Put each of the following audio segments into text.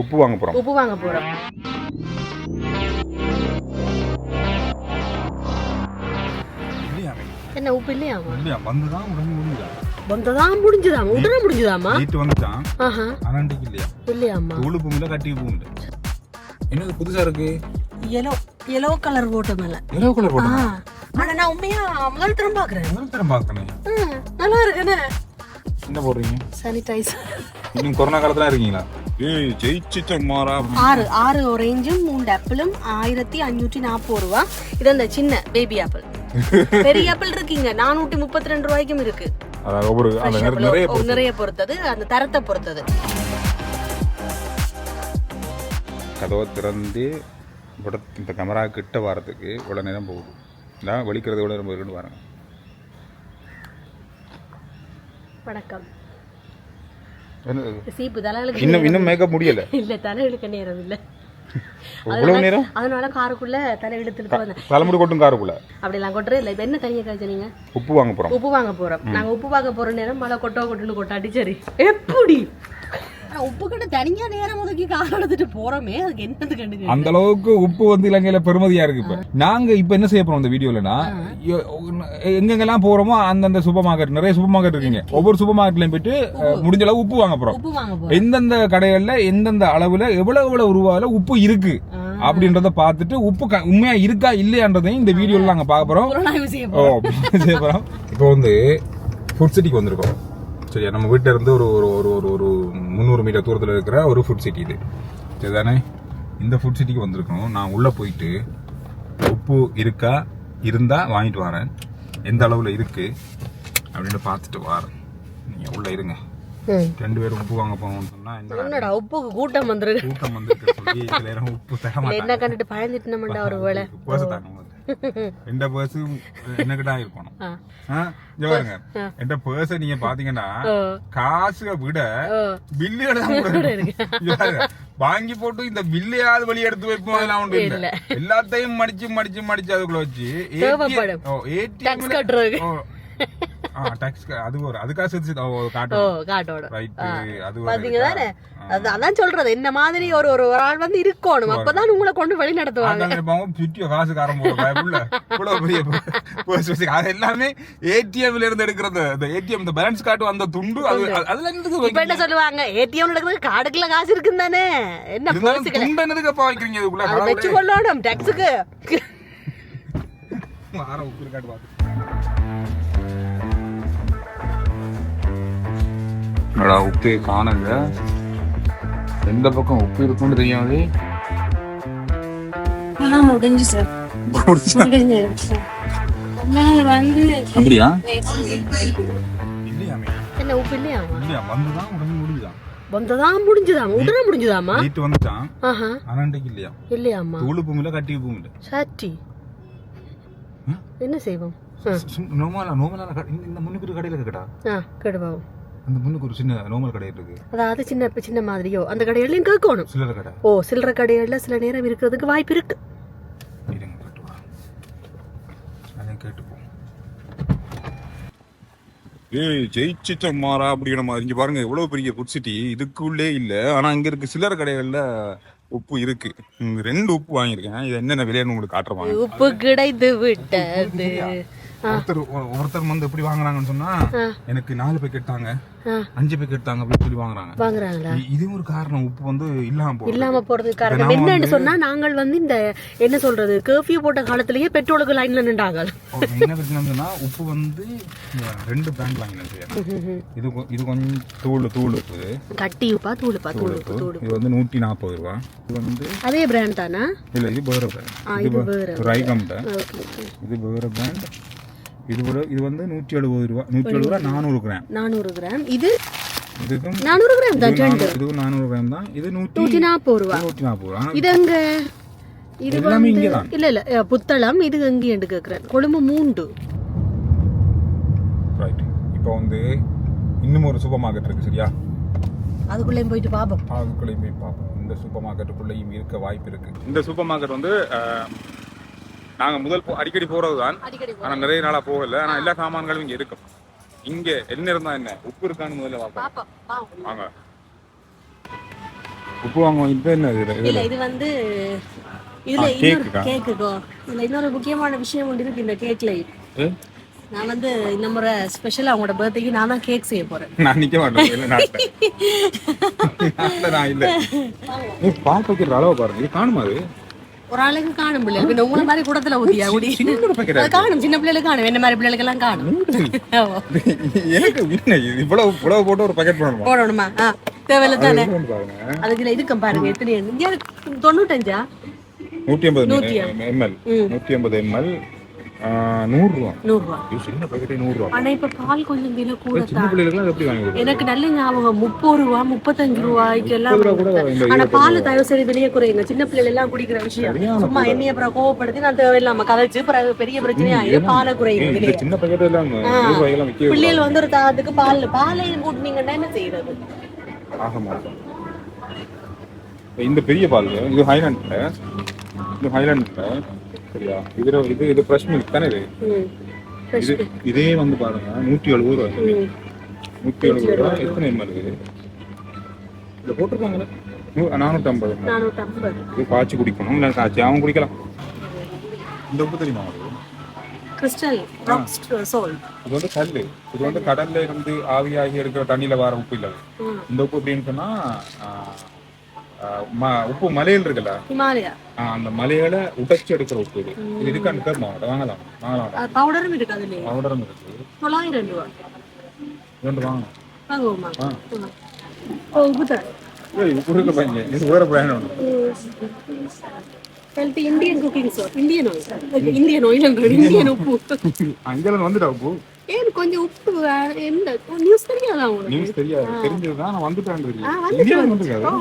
உப்பு வாங்க போறோம். என்ன உப்பு இல்லையாமா? இல்லையா, வந்துதான் உடனே முடிஞ்சுதா? உடனே முடிஞ்சுதாமா? வீட்டு வந்துட்டான். ஆஹா. அனண்டிக்கு இல்லையாமா? தூளு பூமில கட்டி பூமில. என்னது புதுசா இருக்கு? yellow கலர் போட்ட மேல. yellow கலர் போட்ட. ஆனா நான் உண்மையா முதல் தரம் பாக்குறேன். நல்லா இருக்குனே. என்ன போடுறீங்க? சானிடைசர். இன்னும் கொரோனா காலத்துல இருக்கீங்களா? ஏய் ஜெயிச்சிட்ட மாறா. 6 ஆரஞ்சும் 3 ஆப்பிளும் 1540 ரூபாய். இது அந்த சின்ன பேபி ஆப்பிள். பெரிய ஆப்பிள் இருக்கீங்க 432 ரூபாய்க்கும் இருக்கு. அத ஒவ்வொரு நிறைய பொறுத்தது, அந்த தரத்தை பொறுத்தது. கதவை திறந்து இந்த கேமரா கிட்ட வரதுக்கு இவ்வளோ நேரம் போகுது. நான் வலிக்கிறது எவ்வளோ நேரம் போகுதுன்னு பாருங்க. வணக்கம். சீப்பு தலைகளுக்கு இன்னும் மேக்கப் முடியல. இல்ல தலைகளுக்கு நேரம் இல்ல. அவ்வளவு நேரம் அதனால காருக்குள்ள தலை இழுத்துட்டு வந்தேன். தலைமுடி கொட்டும் காருக்குள்ள. அப்படி எல்லாம் கொட்டுறது இல்ல. இப்ப என்ன தனியா காய்ச்சனீங்க? உப்பு வாங்க போறோம். நாங்க உப்பு வாங்க போற நேரம் மழை கொட்டுன்னு கொட்டாடி. சரி எப்படி உப்பு கிட்ட தனியா நேரம் ஒதுக்கி கார் எடுத்துட்டு போறோமே, அதுக்கு என்னது கண்டுங்க? அந்த அளவுக்கு உப்பு வந்து இலங்கையில பெருமதியா இருக்கு. இப்ப நாங்க இப்ப என்ன செய்ய போறோம் இந்த வீடியோலனா, எங்கெங்கெல்லாம் போறோமோ அந்தந்த சூப்பர் மார்க்கெட், நிறைய சூப்பர் மார்க்கெட் இருக்குங்க. ஒவ்வொரு சூப்பர் மார்க்கெட்லயும் போயிட்டு முடிஞ்ச அளவு உப்பு வாங்க போறோம். எந்தெந்த கடைகள்ல எந்தெந்த அளவுல எவ்வளவு ரூபாயில உப்பு இருக்கு அப்படின்றத பார்த்துட்டு உப்பு உண்மையா இருக்கா இல்லையான்றதையும் இந்த வீடியோல நாங்க பார்க்க போறோம். இப்போ வந்து ஃபுட் சிட்டிக்கு வந்திருக்கோம். சரியா, நம்ம வீட்டில் இருந்து ஒரு ஒரு ஒரு 300 மீட்டர் தூரத்தில் இருக்கிற ஒரு ஃபுட் சிட்டி இது. சரிதானே? இந்த ஃபுட் சிட்டிக்கு வந்திருக்கோம். நான் உள்ளே போயிட்டு உப்பு இருந்தால் வாங்கிட்டு வரேன். எந்த அளவில் இருக்கு அப்படின்னு பார்த்துட்டு வரேன். நீங்கள் உள்ளே இருங்க. 2 பேரும் உப்பு வாங்க போகணும்னு சொன்னா என்னடா உப்புக்கு கூட்டம் வந்திருக்கு சொல்லி சில நேரம் உப்பு தர மாட்டாங்க. என்ன கண்டுட்டு பயந்துட்டு நம்மடா ஒரு வேளை பர்ஸ் தாங்க எந்த பர்ஸும் என்னகிட்ட இருக்கணும். பாருங்க, எந்த பர்ஸ நீங்க பாத்தீங்கன்னா காசை விட பில்லு வாங்கி போட்டு இந்த பில்லையாவது வெளியே எடுத்து வைப்போம். அதெல்லாம் ஒன்று இல்ல, எல்லாத்தையும் மடிச்சு அதுக்குள்ள வச்சு அதான் சொல்றது. என்ன மாதிரி ஒரு ஆள் வந்து இருக்கணும், அப்பதான் உங்களை கொண்டு வழி நடத்துவாங்க. எல்லாமே ஏடிஎம்ல இருந்து எடுக்கிறது. ஏடிஎம் பேலன்ஸ் கார்டு அந்த துண்டு அதுல இப்ப என்ன சொல்லுவாங்க, ஏடிஎம் எடுக்கிறது கார்டுக்குள்ள காசு இருக்குன்னு தானே. என்ன என்னதுக்கு அப்பா வைக்கிறீங்க இதுக்குள்ள? வச்சு கொள்ளணும் டாக்ஸுக்கு. உப்பே காணுங்க. எந்த பக்கம் உப்பு இருக்குன்னு தெரியாது. அப்படியா? என்ன உப்பு இல்லையா? வந்துதான் முடிஞ்சுதாமா? வீட்டு வந்துட்டான். அனண்டிக்கு இல்லையாமா? தூளு பூமில கட்டி பூமில சாட்டி என்ன செய்வோம்? நோமலா இந்த முன்னுக்கு கடையில இருக்கடா. கேடுவாவும் அந்த முன்னுக்கு ஒரு சின்ன நார்மல் கடை இருக்கு. அதாவது சின்ன மாதிரியோ அந்த கடையிலயும் கேட்கணும். சில்லறை கடை. சில்லறை கடைகள்ல சில நேரம் இருக்கிறதுக்கு வாய்ப்பு இருக்கு. ஜெயிச்சிட்ட மாறா அப்படிங்கிற மாதிரி. இங்க பாருங்க எவ்வளவு பெரிய ஃபுட் சிட்டி, இதுக்குள்ளே இல்ல. ஆனா இங்க இருக்கு சில்லறை கடைகள்ல உப்பு இருக்கு. 2 உப்பு வாங்கியிருக்கேன். இது என்னென்ன விலைன்னு உங்களுக்கு காட்டுறேன். உப்பு கிடைத்து விட்டது. ஒருத்தர் வந்து எப்படி வாங்குறாங்கன்னு சொன்னா, எனக்கு 4 பேக்கெட் தாங்க, 5 பேக்கெட் தாங்க அப்படின்னு சொல்லி வாங்குறாங்க. இது ஒரு காரணம். உப்பு வந்து இல்லாம போறதுக்கு காரணம் என்னன்னு சொன்னா, நாங்கள் வந்து இந்த என்ன சொல்றது, கர்ஃபியூ போட்ட காலத்திலேயே பெட்ரோலுக்கு லைன்ல நின்றாங்க. என்ன பிரச்சனைனா, உப்பு வந்து 2 பிராண்ட் வாங்கினேன். இது கொஞ்சம் தூள் கட்டி உப்பா தூள். இது வந்து 140 ரூபாய். இது வந்து அதே பிராண்ட் தானா? இல்ல, இது வேற பிராண்ட். இது வேற ரைகம் தான். இது வேற பிராண்ட். இது வந்து 170 ரூபாய். 400 கிராம். இது 400 கிராம் தான். இது 400 கிராம் தான். இது 140 ரூபாய். இது எங்க? இது எல்லாமே இங்க தான். இல்ல புத்தளம். இது எங்க என்று கேக்குறேன். கொழும்பு 3. ரைட். இப்போ வந்து இன்னும் ஒரு சூப்பர் மார்க்கெட் இருக்கு. சரியா, அதுக்குள்ளேயும் போய் பாப்போம். இந்த சூப்பர் மார்க்கெட்டுக்குள்ளேயும் இருக்க வாய்ப்பு இருக்கு. இந்த சூப்பர் மார்க்கெட் வந்து நாங்க அடிக்கடி போறதுதான். ஆனா நிறைய நாளா போகல. ஆனா எல்லா சாமான்களும் இங்க இருக்கும். இங்க என்ன இருந்தா என்ன, உப்பு இருக்கான்னு முதல்ல பாப்போம். வாங்க. உப்பு வாங்குவோம். இப்போ என்ன இல்ல இது வந்து இதுல இன்னொரு கேக்குக்கோ இதுல இன்னொரு முக்கியமான விஷயம் ஒன்று இருக்கு இந்த கேக்ல. நான் வந்து இந்த முறை ஸ்பெஷலா அவங்களோட பர்த்டேக்கு நான் தான் கேக் செய்ய போறேன். நான் நிக்க மாட்டேன். நான் இல்ல. நீ பால் பாக்கெட் அளவு பாருங்க. இது காணுமா அது? ஒரு ஆளுக்கு காணும் பிள்ளைகள். இந்த உங்களை மாதிரி கூடத்துல ஊதியா ஊடி காணும். சின்ன பிள்ளைகளுக்கு காணும். என்ன மாதிரி பிள்ளைகளுக்கு எல்லாம் காணும். எனக்கு இவ்வளவு இவ்வளவு போட்டு ஒரு பாக்கெட் போடணுமா? தேவையில்ல தானே. அதுக்குள்ள இதுக்கும் பாருங்க எத்தனை 95 150 ml 150 ml 100 ரூபா. சின்ன பாக்கெட்டே 100 ரூபா. ஆனா இப்ப பால் கொஞ்சம் விலை கூட சின்ன பிள்ளைகளுக்கு எப்படி வாங்குறது? எனக்கு நல்ல ஞாபகம் 30 ரூபா 35 ரூபாய்க்கு எல்லாம். ஆனா பால் தயவு செய்து வெளியே குறையுங்க. சின்ன பிள்ளைகள் எல்லாம் குடிக்கிற விஷயம். சும்மா எண்ணெய் அப்புறம் கோவப்படுத்தி நான் தேவையில்லாம கதைச்சு பெரிய பிரச்சனையா ஆயிடும். பாலை குறையுங்க. சின்ன பாக்கெட் எல்லாம் 100 ரூபாய்க்கு விற்க. பிள்ளைகள் வந்து ஒரு தாத்துக்கு பாலை கூட்டினீங்கன்னா என்ன செய்யறது? ஆக மாட்டோம். இந்த பெரிய பால் இது ஹைலாண்ட்ல சரியா? இது ஃப்ரெஷ் மில்க் தானே இது? இதே வந்து பாருங்க 170 ரூபா. 170 ரூபா. எத்தனை எம்எல் இருக்குது? இதில் போட்டிருக்காங்களே 450. இது காய்ச்சி குடிக்கணும். இல்லை காய்ச்சி அவன் குடிக்கலாம். இந்த உப்பு தெரியுமா? Crystal rock salt. இது வந்து கல்லு. இது வந்து கடல்ல இருந்து ஆவியாகி எடுக்கிற தண்ணியில வர உப்பு இல்லை. இந்த உப்பு எப்படின்னு சொன்னா உப்பு மலையில் இருக்குல்ல, ஹிமாலயா, அந்த மலையில உடைச்சு எடுக்கிற உப்பு. இது இதுக்கான பேர் வாங்கலாம். பவுடரும் இருக்கு. அதுல பவுடரும் இருக்கு. 900 ரூபா. ரெண்டு வாங்கலாம். வாங்குவோமா? உப்பு தான். உப்பு இருக்க பையன். இது வேற brand. Healthy Indian cooking soap. Indian oil உப்பு. அங்கெல்லாம் வந்துட்டா உப்பு. ஏன் கொஞ்சம் உப்பு என்ன நியூஸ் தெரியாதா உங்களுக்கு? நியூஸ் தெரியாது. தெரிஞ்சதுதான் நான் வந்துட்டேன்.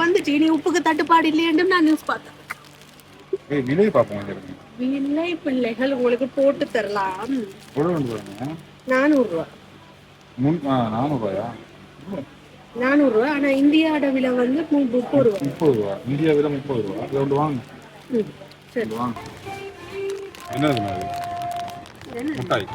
வந்துட்டு இனி உப்புக்கு தட்டுப்பாடு இல்லையேன்னு நான் நியூஸ் பார்த்தேன். விலை பார்ப்போம். விலை பிள்ளைகள் உங்களுக்கு போட்டு தரலாம். 400 ரூபா. 400 ரூபாயா? 400 ரூபா. ஆனா இந்தியாவோட விலை வந்து 30 ரூபா. 30 ரூபா. இந்தியா விலை 30 ரூபா. இது ஒன்று வாங்க. சரி வாங்க. என்னது? முட்டாய்.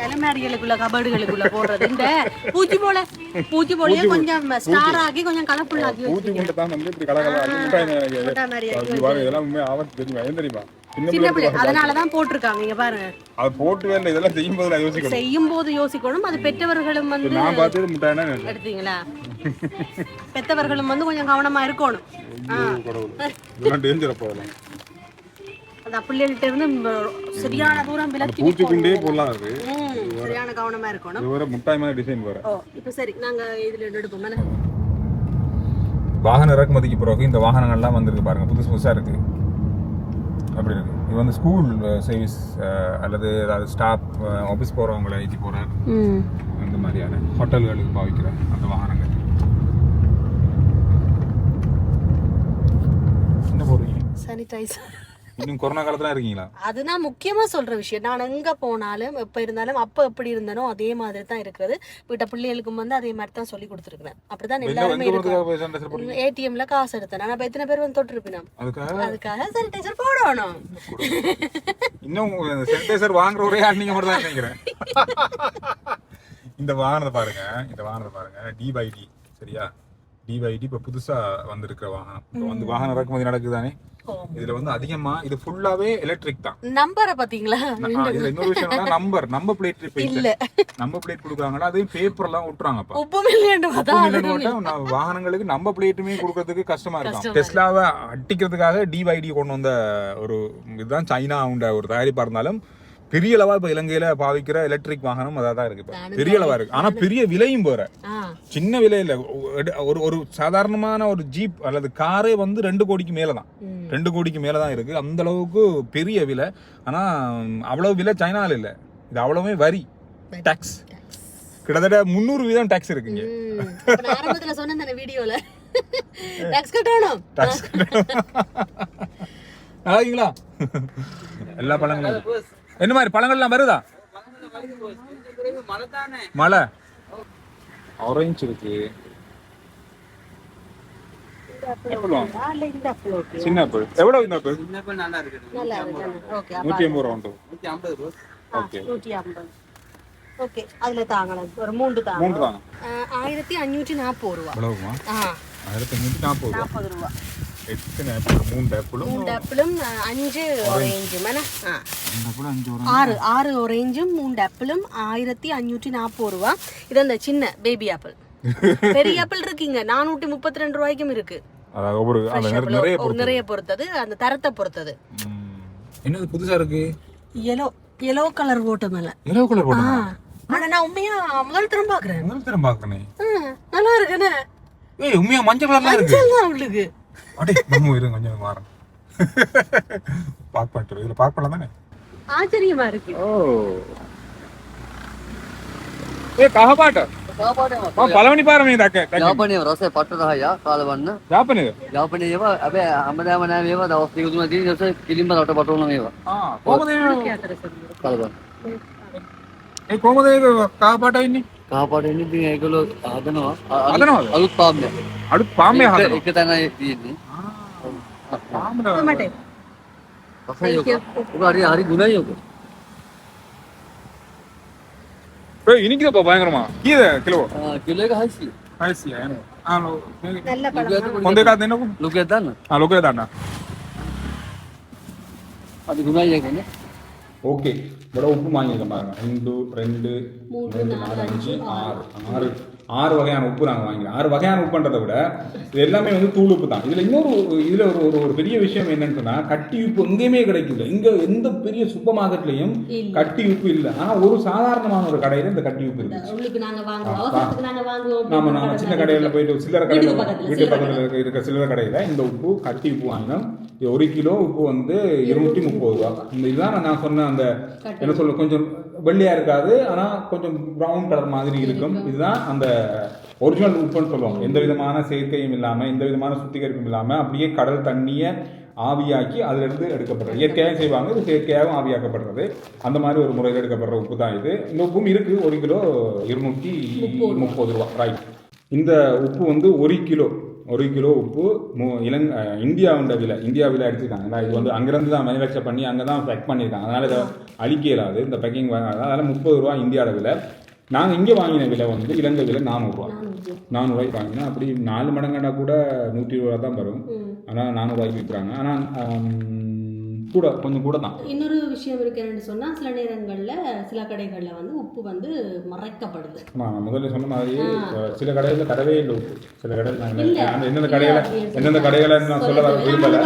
அலமாரிகளுக்குள்ள கபடுகளுக்குள்ள போடுறது. இந்த பூச்சி போலயே கொஞ்சம் ஸ்டார் ஆகி கொஞ்சம் கலர்ஃபுல் ஆகி பூச்சி போட்டு தான் வந்து இப்படி கலகலா முட்டாய் இதெல்லாம் உண்மை ஆபத்து தெரியுமா? ஏன் தெரியுமா? சின்ன பிள்ளை அதனாலதான் போட்டிருக்காங்க. இங்க பாருங்க. அது போட்டு வேலை இதெல்லாம் செய்யும் போது யோசிக்கணும். அது பெற்றவர்களும் வந்து நான் பார்த்தது முட்டாய்னா எடுத்தீங்களா? பெற்றவர்களும் வந்து கொஞ்சம் கவனமா இருக்கணும். இதெல்லாம் டேஞ்சர் போகலாம். அந்த பிள்ளைகிட்ட இருந்து சரியான தூரம் விலக்கி பூச்சிக்குண்டே போடலாம். அது சரியான கவனமா இருக்கணும். இது வேற முட்டாய் மாதிரி டிசைன் வேற. இப்போ சரி நாங்க இதுல எடுப்போம். வாகன இறக்குமதிக்கு பிறகு இந்த வாகனங்கள்லாம் வந்திருக்கு பாருங்க. புதுசா இருக்கு. அப்படி இருக்கு. இது வந்து ஸ்கூல் சர்வீஸ் அல்லது ஏதாவது ஸ்டாஃப் ஆஃபீஸ் போறவங்களை ஏற்றி போற அந்த மாதிரியான ஹோட்டல்களுக்கு பாவிக்கிற அந்த வாகனங்கள். என்ன போடுறீங்க? சானிடைசர். இன்னும் கொரோனா காலத்துல இருக்கீங்களா? அதுதான் முக்கியமா சொல்ற விஷயம். நான் எங்க போனாலும் எப்ப இருந்தாலும் அப்ப எப்படி இருந்தானோ அதே மாதிரி தான் இருக்கிறது. வீட்ட பிள்ளைகளுக்கும் வந்து அதே மாதிரி தான் சொல்லி கொடுத்துருக்கேன். அப்படிதான் எல்லாருமே இருக்கு. ஏடிஎம்ல காசு எடுத்தேன். ஆனா எத்தனை பேர் வந்து தொட்டிருப்பினோம். அதுக்காக சானிடைசர் போடணும். இன்னும் சானிடைசர் வாங்குற ஒரே ஆள் நீங்க மட்டும் தான் நினைக்கிறேன். இந்த வாகனத்தை பாருங்க. டிவைடி. சரியா? டிவைடி இப்ப புதுசா வந்திருக்கிற வாகனம். இப்போ வந்து வாகன இறக்குமதி நடக்குதானே. இதுல வந்து அதிகமா இது ஃபுல்லாவே எலக்ட்ரிக் தான். நம்பரை பாத்தீங்களா? இதுல இன்னொரு விஷயம் நம்பர் பிளேட் இல்ல. நம்பர் பிளேட் கொடுக்குறாங்கடா. அதையும் பேப்பர் எல்லாம் ஒட்டுறாங்கப்பா. வாகனங்களுக்கு நம்பர் பிளேட்டுமே கொடுக்கறதுக்கு கஷ்டமா இருக்கும். டெஸ்லாவை அட்டிக்கிறதுக்காக டிவைடி கொண்டு வந்த ஒரு இதுதான் சைனா ஒரு தயாரிப்பா இருந்தாலும் பெரிய அளவா இப்ப இலங்கையில பாவிக்கிற எலக்ட்ரிக் வாகனம் அதான் இருக்கு. பெரிய அளவா இருக்கு. ஆனா பெரிய விலையும் போற. சின்ன விலை இல்ல. ஒரு சாதாரணமான ஒரு ஜீப் அல்லது காரே வந்து 2 கோடிக்கு மேலதான். 2 கோடிக்கு மேலதான் இருக்கு. அந்த அளவுக்கு பெரிய விலை. ஆனா அவ்வளவு விலை சைனால இல்ல. இது அவ்வளவுமே வரி, டாக்ஸ். கிட்டத்தட்ட 300 வீதம் டாக்ஸ் இருக்குங்க. ஆரம்பத்துல சொன்ன வீடியோல டாக்ஸ் கட்டணும். நல்லாங்களா? எல்லா பழங்களும் என்ன மாதிரி பழங்கள்லாம் வருதா? மழை. ஆரஞ்சு இருக்கு. சின்ன ஆப்பிள் எவ்வளவு? இந்த ஆப்பிள் 180 ரூபா உண்டு. 150. ஓகே அதுல தாங்கலாம். ஒரு 3 தாங்க. 1540 ரூபா. 1540 ரூபா. எத்தனை ஆப்பிள்? 3 ஆப்பிளும் 3 ஆப்பிளும் 5 ஆரஞ்சும். 6 ஆரஞ்சும் 3 ஆப்பிளும் 1540 ரூபா. இது அந்த சின்ன பேபி ஆப்பிள். பெரிய ஆப்பிள் இருக்குங்க 432 ரூபாய்க்கும் இருக்கு. நிறைய பொறுத்தது, அந்த தரத்தை பொறுத்தது. என்னது புதுசா இருக்கு? yellow colour watermelon. yellow colour watermelon. ஆனா நான் உண்மையா முதல் தரம் பாக்குறேன். நல்லா இருக்குனே. ஏய் உண்மையா மஞ்சள் கலர்ல இருக்கு. மஞ்சள் தான் உங்களுக்கு. அடே நம்ம இருங்க கொஞ்சம் மாறேன். பாக் பண்ணிட்டு இதுல பாக் பண்ணலாம் தானே? ஆச்சரியமா இருக்கு. ஓ ஏ கஹபாட்ட පළවෙනි පාර මේ දැක්ක. යාපනයේ රසය පට්ට රහය කාලවන්න. යාපනයේද? යාපනයේ ඒවා හැබැයි හැමදාම නෑ මේවා දවස් දෙක තුනක් තියෙන ඊට පස්සේ කිලින්ම රට පටවන මේවා. කොහොමද කාලවන්න. ඒ කොහොමද ඒක කහපාට ඉන්නේ? කහපාට ඉන්නේ ඉතින් ඒගොල්ලෝ හදනවා. හදනවද? අලුත් පාම්බය. අලුත් පාම්බය හදනවා. එක තැනයි තියෙන්නේ. පාම්බය. රසය ඔක හරි ගුණයි ඔක. ஏய் இன்னைக்கு தான் பயங்கரமா கீழே கிலோ කිලෝ එක 600. 600 ene நல்ல பழம். කොන්දේ එකක් දෙන්නකෝ. ලොකයක් දාන්න. ලෝකේ දාන්න. அது ගුණයි එකනේ. ஓகே ഇവിടെ உப்பு வாங்கியிருக்கோம் பாருங்க 1 2 3 4 5 6 6 வகையான உப்பு நாங்கள் வாங்கிக்கிறோம். 6 வகையான உப்புன்றதை விட இது எல்லாமே வந்து தூள் உப்பு தான். இதில் இதில் ஒரு பெரிய விஷயம் என்னன்னு சொன்னால் கட்டி உப்பு எங்கேயுமே கிடைக்கல. இங்கே எந்த பெரிய சூப்பர் மார்க்கெட்லையும் கட்டி உப்பு இல்லை. ஆனால் ஒரு சாதாரணமான ஒரு கடையில் இந்த கட்டி உப்பு இருக்கு. நம்ம சின்ன கடையில் போயிட்டு சில்லறை கடையில் வீட்டு பக்கத்தில் இருக்க சில்லறை கடையில் இந்த உப்பு கட்டி உப்பு வாங்கினோம். இது 1 கிலோ உப்பு வந்து 230 ரூபா. இந்த இதுதான் நான் சொன்ன அந்த என்ன சொல்ல கொஞ்சம் வெள்ளையா இருக்காது, ஆனால் கொஞ்சம் ப்ரௌன் கலர் மாதிரி இருக்கும். இதுதான் அந்த ஒரிஜினல் உப்புன்னு சொல்லுவோம். எந்த விதமான செயற்கையும் இல்லாமல் எந்த விதமான சுத்திகரிப்பும் இல்லாமல் அப்படியே கடல் தண்ணியை ஆவியாக்கி அதிலிருந்து எடுக்கப்படுறது. இயற்கையாக செய்வாங்க, இது செயற்கையாகவும் ஆவியாக்கப்படுறது. அந்த மாதிரி ஒரு முறையில் எடுக்கப்படுற உப்பு தான் இது. இந்த உப்பும் இருக்குது. 1 கிலோ 230 ரூபா. ரைட். இந்த உப்பு வந்து 1 கிலோ உப்பு இந்தியாவோட விலை அடிச்சிருக்காங்க. இது வந்து அங்கிருந்து தான் மேனுஃபேக்சர் பண்ணி அங்கே தான் பேக் பண்ணியிருக்காங்க. அதனால் இதை அழிக்க இயலாது இந்த பேக்கிங். அதனால் 30 ரூபா இந்தியாவோட விலை. நாங்கள் இங்கே வாங்கின விலை வந்து இலங்கை விலை 400 ரூபா. 400 ரூபாய்க்கு வாங்கினா அப்படி 4 மடங்காண்டா கூட 120 ரூபா தான் வரும். ஆனால் 400 ரூபாய்க்கு விற்கிறாங்க. ஆனால் கொஞ்சம் கூட தான். இன்னொரு விஷயம் இருக்குன்னு சொன்னா சில நேரங்கள்ல சில கடைகள்ல வந்து உப்பு வந்து மறைக்கப்படுது. முதல்ல சொன்ன மாதிரி சில கடையில கடவே இல்லை உப்பு. சில கடையில் எந்தெந்த கடைகளை நான் சொல்ல விரும்பல.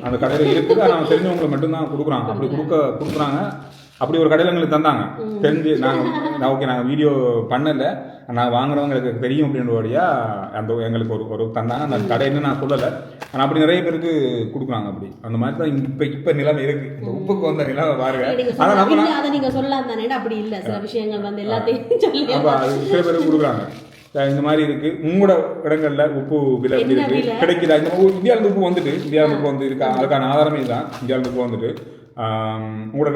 அந்த கடையில இருக்குது, ஆனால் தெரிஞ்சவங்களுக்கு மட்டும்தான் கொடுக்குறாங்க. அப்படி கொடுக்குறாங்க. அப்படி ஒரு கடையில் எங்களுக்கு தந்தாங்க. தெரிஞ்சு நாங்கள் வீடியோ பண்ணலை, நான் வாங்குறவங்களுக்கு தெரியும் அப்படின்றபடியா அந்த எங்களுக்கு ஒரு தந்தாங்க. அந்த கடைன்னு நான் சொல்லலை, ஆனால் அப்படி நிறைய பேருக்கு கொடுக்குறாங்க. அப்படி அந்த மாதிரி தான் இப்போ நிலைமை இருக்கு. இந்த உப்புக்கு வந்த நிலைமை பாருங்க. ஆனால் நம்ம நீங்க சொல்லலாம் தானே, அப்படி இல்லை. சில விஷயங்கள் வந்து எல்லாத்தையும் சில பேருக்கு கொடுக்குறாங்க. இந்த மாதிரி இருக்கு. உங்களோட இடங்கள்ல உப்பு விலை எப்படி இருக்கு, கிடைக்குதா? இந்த இந்தியாவில உப்பு வந்து இருக்கா? அதுக்கான ஆதாரமே தான். இந்தியாவில உப்பு வந்துட்டு உங்களோட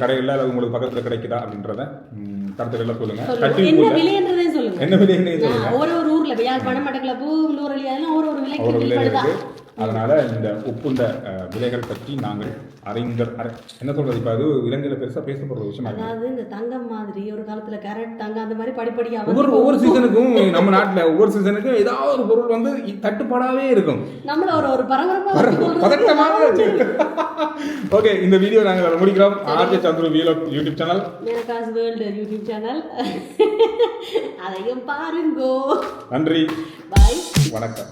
கடைகளில் அது உங்களுக்கு பக்கத்தில் கிடைக்குதா அப்படின்றத கருத்துக்கள் சொல்லுங்க. என்ன விலைன்னு சொல்லுங்க. ஒரு ஊர்ல யாழ்ப்பாணம், மட்டக்களப்பு, ஒரு விலை இருக்கு. அதனால இந்த உப்புண்ட விலைகள் பற்றி நாங்கள் என்ன சொல்றது, இப்போ அது இலங்கையில பெருசா பேசப்படுற விஷயம். அதாவது இந்த தங்கம் மாதிரி ஒரு காலத்துல கேரட் தங்கம் அந்த மாதிரி படிப்படியா ஒவ்வொரு சீசனுக்கும் நம்ம நாட்டுல ஒவ்வொரு சீசனுக்கும் ஏதாவது ஒரு பொருள் வந்து தட்டுப்பாடாவே இருக்கும். நம்மள ஒரு பதட்டமாக ஓகே, இந்த வீடியோ நாங்கள் முடிக்கிறோம். RJ Chandru vlog YouTube channel, Menaka's world YouTube channel, அதையும் பாருங்கோ. நன்றி, பாய், வணக்கம்.